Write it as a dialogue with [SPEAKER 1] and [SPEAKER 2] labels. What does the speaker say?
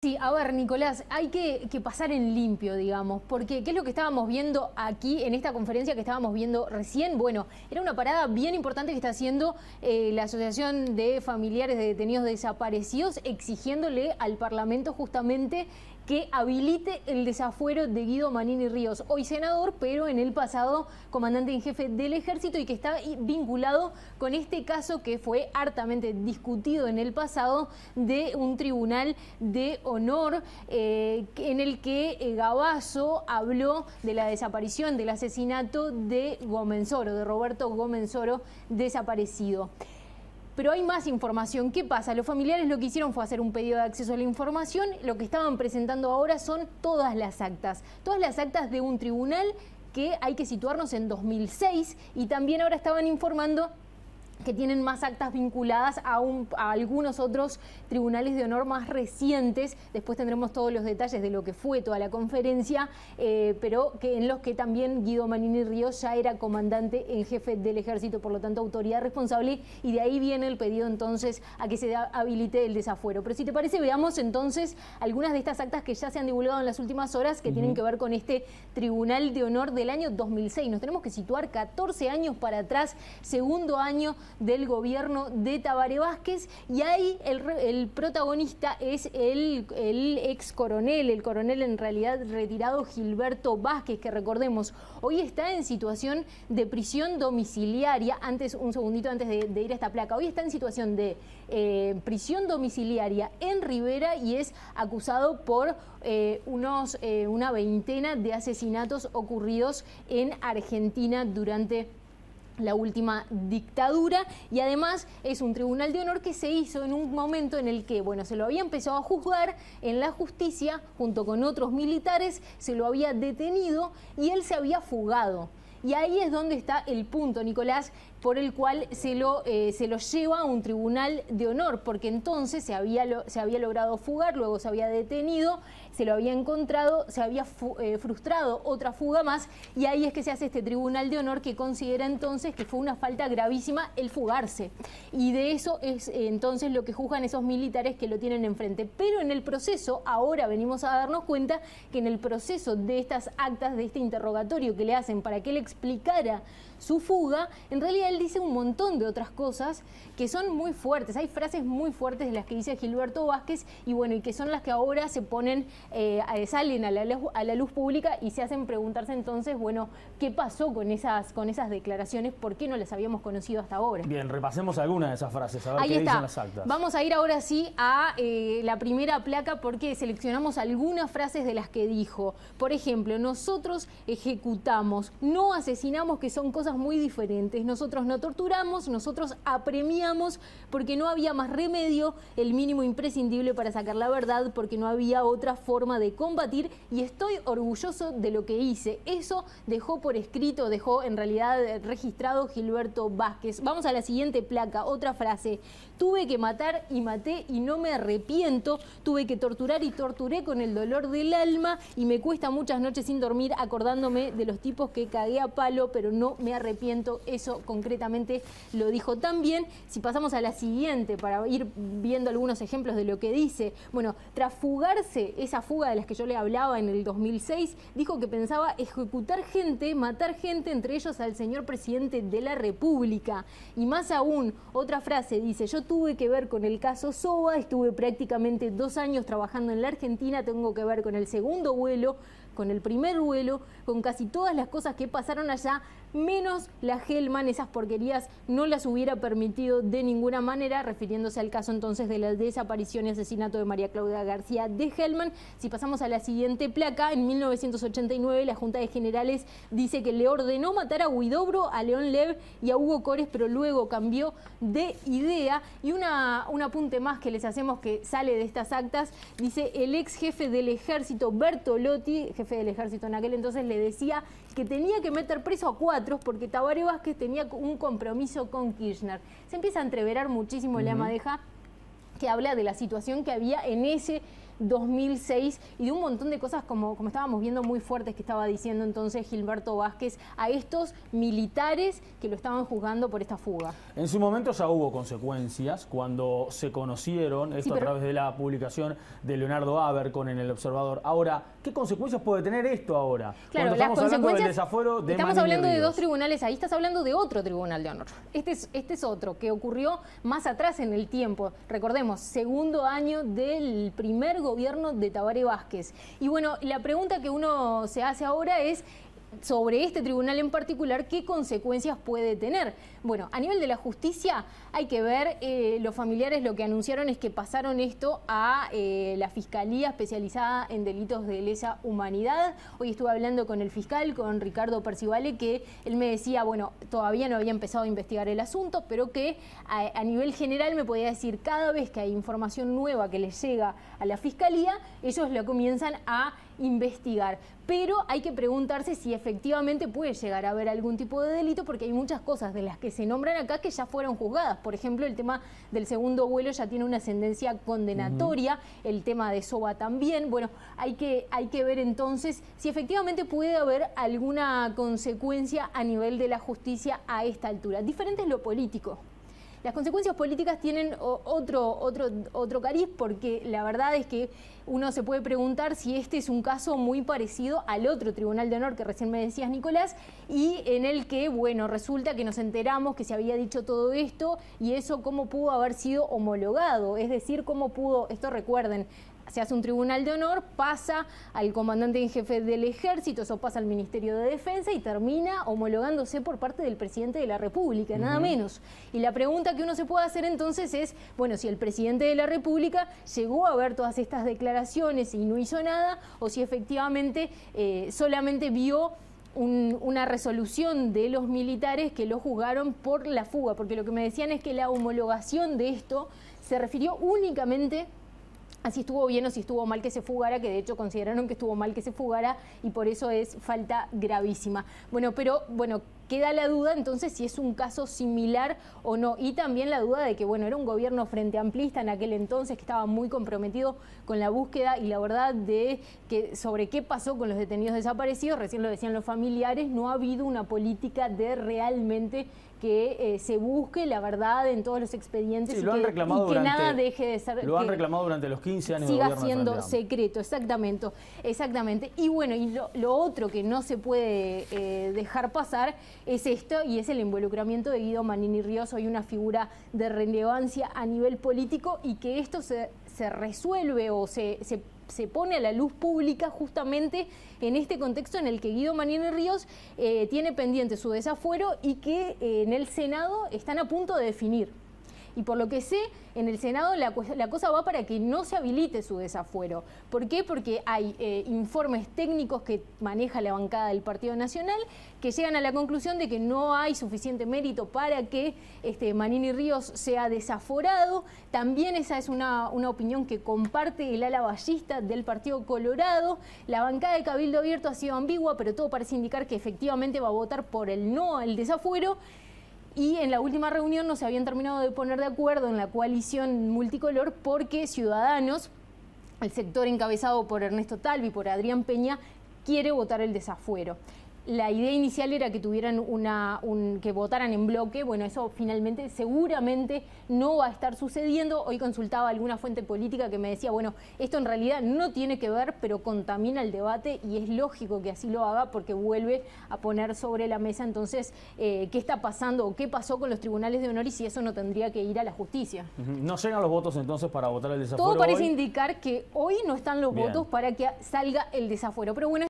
[SPEAKER 1] Sí, a ver, Nicolás, hay que pasar en limpio, digamos, porque ¿qué es lo que estábamos viendo aquí en esta conferencia que estábamos viendo recién? Bueno, era una parada bien importante que está haciendo la Asociación de Familiares de Detenidos Desaparecidos, exigiéndole al Parlamento justamente que habilite el desafuero de Guido Manini Ríos, hoy senador, pero en el pasado comandante en jefe del Ejército y que está vinculado con este caso que fue hartamente discutido en el pasado de un tribunal de honor en el que Gavazo habló de la desaparición, del asesinato de Gomenzoro, de Roberto Gomenzoro, desaparecido. Pero hay más información. ¿Qué pasa? Los familiares lo que hicieron fue hacer un pedido de acceso a la información. Lo que estaban presentando ahora son todas las actas de un tribunal que hay que situarnos en 2006 y también ahora estaban informando que tienen más actas vinculadas a algunos otros tribunales de honor más recientes. Después tendremos todos los detalles de lo que fue toda la conferencia, pero en los que también Guido Manini Ríos ya era comandante en jefe del Ejército, por lo tanto autoridad responsable, y de ahí viene el pedido entonces a que se habilite el desafuero. Pero si te parece, veamos entonces algunas de estas actas que ya se han divulgado en las últimas horas que tienen que ver con este Tribunal de Honor del año 2006. Nos tenemos que situar 14 años para atrás, segundo año del gobierno de Tabaré Vázquez, y ahí el protagonista es el ex coronel, el coronel en realidad retirado Gilberto Vázquez, que recordemos, hoy está en situación de prisión domiciliaria. Un segundito antes de ir a esta placa, hoy está en situación de prisión domiciliaria en Rivera y es acusado por una veintena de asesinatos ocurridos en Argentina durante la última dictadura, y además es un tribunal de honor que se hizo en un momento en el que, bueno, se lo había empezado a juzgar en la justicia junto con otros militares, se lo había detenido y él se había fugado. Y ahí es donde está el punto, Nicolás, por el cual se lo lleva a un tribunal de honor, porque entonces se había logrado fugar, luego se había detenido, se lo había encontrado, se había frustrado otra fuga más, y ahí es que se hace este tribunal de honor que considera entonces que fue una falta gravísima el fugarse. Y de eso es entonces lo que juzgan esos militares que lo tienen enfrente. Pero en el proceso, ahora venimos a darnos cuenta que en el proceso de estas actas, de este interrogatorio que le hacen para que él explicara su fuga, en realidad él dice un montón de otras cosas que son muy fuertes. Hay frases muy fuertes de las que dice Gilberto Vázquez y bueno, y que son las que ahora se ponen, salen a la luz pública y se hacen preguntarse entonces, bueno, ¿qué pasó con esas declaraciones? ¿Por qué no las habíamos conocido hasta ahora?
[SPEAKER 2] Bien, repasemos algunas de esas frases, a ver
[SPEAKER 1] Ahí
[SPEAKER 2] qué
[SPEAKER 1] está.
[SPEAKER 2] dicen las actas.
[SPEAKER 1] Vamos a ir ahora sí a la primera placa porque seleccionamos algunas frases de las que dijo. Por ejemplo, nosotros ejecutamos, no asesinamos, que son cosas muy diferentes. Nosotros no torturamos, nosotros apremiamos porque no había más remedio, el mínimo imprescindible para sacar la verdad, porque no había otra forma de combatir y estoy orgulloso de lo que hice. Eso dejó por escrito, dejó en realidad registrado Gilberto Vázquez. Vamos a la siguiente placa, otra frase. Tuve que matar y maté y no me arrepiento. Tuve que torturar y torturé con el dolor del alma y me cuesta muchas noches sin dormir acordándome de los tipos que cagué a palo, pero no me arrepiento. Eso concretamente lo dijo también. Si pasamos a la siguiente para ir viendo algunos ejemplos de lo que dice. Bueno, tras fugarse, esa fuga de las que yo le hablaba en el 2006, dijo que pensaba ejecutar gente, matar gente, entre ellos al señor presidente de la República. Y más aún, otra frase dice, yo tuve que ver con el caso Soba, estuve prácticamente 2 años trabajando en la Argentina, tengo que ver con el segundo vuelo, con el primer vuelo, con casi todas las cosas que pasaron allá, menos la Hellman, esas porquerías no las hubiera permitido de ninguna manera, refiriéndose al caso entonces de la desaparición y asesinato de María Claudia García de Hellman. Si pasamos a la siguiente placa, en 1989 la Junta de Generales dice que le ordenó matar a Huidobro, a León Lev y a Hugo Cores, pero luego cambió de idea. Y un apunte más que les hacemos que sale de estas actas, dice el ex jefe del ejército Bertolotti, jefe del ejército en aquel entonces, le decía que tenía que meter preso a 4 porque Tabaré Vázquez tenía un compromiso con Kirchner. Se empieza a entreverar muchísimo la madeja que habla de la situación que había en ese 2006 y de un montón de cosas como estábamos viendo muy fuertes que estaba diciendo entonces Gilberto Vázquez a estos militares que lo estaban juzgando por esta fuga.
[SPEAKER 2] En su momento ya hubo consecuencias cuando se conocieron, esto a través de la publicación de Leonardo Abercon en El Observador. Ahora, ¿qué consecuencias puede tener esto ahora?
[SPEAKER 1] Claro,
[SPEAKER 2] cuando estamos hablando del desafuero de
[SPEAKER 1] estamos
[SPEAKER 2] Manini
[SPEAKER 1] hablando de
[SPEAKER 2] Ríos.
[SPEAKER 1] dos tribunales, ahí estás hablando de otro tribunal de honor. Este es otro, que ocurrió más atrás en el tiempo. Recordemos, segundo año del primer gobierno de Tabaré Vázquez. Y bueno, la pregunta que uno se hace ahora es sobre este tribunal en particular, ¿qué consecuencias puede tener? Bueno, a nivel de la justicia hay que ver, los familiares lo que anunciaron es que pasaron esto a la Fiscalía Especializada en Delitos de Lesa Humanidad. Hoy estuve hablando con el fiscal, con Ricardo Percivale, que él me decía, bueno, todavía no había empezado a investigar el asunto, pero que a nivel general me podía decir, cada vez que hay información nueva que les llega a la Fiscalía, ellos lo comienzan a investigar. Pero hay que preguntarse si efectivamente puede llegar a haber algún tipo de delito, porque hay muchas cosas de las que se nombran acá que ya fueron juzgadas. Por ejemplo, el tema del segundo vuelo ya tiene una sentencia condenatoria, el tema de Soba también. Bueno, hay que ver entonces si efectivamente puede haber alguna consecuencia a nivel de la justicia a esta altura. Diferente es lo político. Las consecuencias políticas tienen otro cariz, porque la verdad es que uno se puede preguntar si este es un caso muy parecido al otro Tribunal de Honor que recién me decías, Nicolás, y en el que, bueno, resulta que nos enteramos que se había dicho todo esto y eso cómo pudo haber sido homologado, es decir, cómo pudo, esto recuerden, se hace un tribunal de honor, pasa al comandante en jefe del ejército, eso pasa al Ministerio de Defensa y termina homologándose por parte del presidente de la República, nada menos. Y la pregunta que uno se puede hacer entonces es, bueno, si el presidente de la República llegó a ver todas estas declaraciones y no hizo nada, o si efectivamente solamente vio una resolución de los militares que lo juzgaron por la fuga, porque lo que me decían es que la homologación de esto se refirió únicamente a si estuvo bien o si estuvo mal que se fugara, que de hecho consideraron que estuvo mal que se fugara y por eso es falta gravísima. Bueno, pero bueno, queda la duda entonces si es un caso similar o no, y también la duda de que, bueno, era un gobierno frente amplista en aquel entonces que estaba muy comprometido con la búsqueda y la verdad de que sobre qué pasó con los detenidos desaparecidos, recién lo decían los familiares, no ha habido una política de realmente que se busque la verdad en todos los expedientes,
[SPEAKER 2] sí, y que
[SPEAKER 1] nada deje de ser...
[SPEAKER 2] Lo han reclamado durante los 15 años de
[SPEAKER 1] siga
[SPEAKER 2] gobierno
[SPEAKER 1] siendo secreto, exactamente. Y bueno, y lo otro que no se puede dejar pasar es esto, y es el involucramiento de Guido Manini Ríos, hoy una figura de relevancia a nivel político, y que esto se resuelve o se pone a la luz pública justamente en este contexto en el que Guido Manini Ríos tiene pendiente su desafuero y que en el Senado están a punto de definir. Y por lo que sé, en el Senado la cosa va para que no se habilite su desafuero. ¿Por qué? Porque hay informes técnicos que maneja la bancada del Partido Nacional que llegan a la conclusión de que no hay suficiente mérito para que Manini Ríos sea desaforado. También esa es una opinión que comparte el ala ballista del Partido Colorado. La bancada de Cabildo Abierto ha sido ambigua, pero todo parece indicar que efectivamente va a votar por el no al desafuero. Y en la última reunión no se habían terminado de poner de acuerdo en la coalición multicolor porque Ciudadanos, el sector encabezado por Ernesto Talvi, por Adrián Peña, quiere votar el desafuero. La idea inicial era que tuvieran que votaran en bloque. Bueno, eso finalmente seguramente no va a estar sucediendo. Hoy consultaba alguna fuente política que me decía, bueno, esto en realidad no tiene que ver, pero contamina el debate y es lógico que así lo haga porque vuelve a poner sobre la mesa entonces qué está pasando o qué pasó con los tribunales de honor y si eso no tendría que ir a la justicia.
[SPEAKER 2] No llegan los votos entonces para votar el desafuero.
[SPEAKER 1] Todo parece indicar que hoy no están los votos para que salga el desafuero. Pero bueno,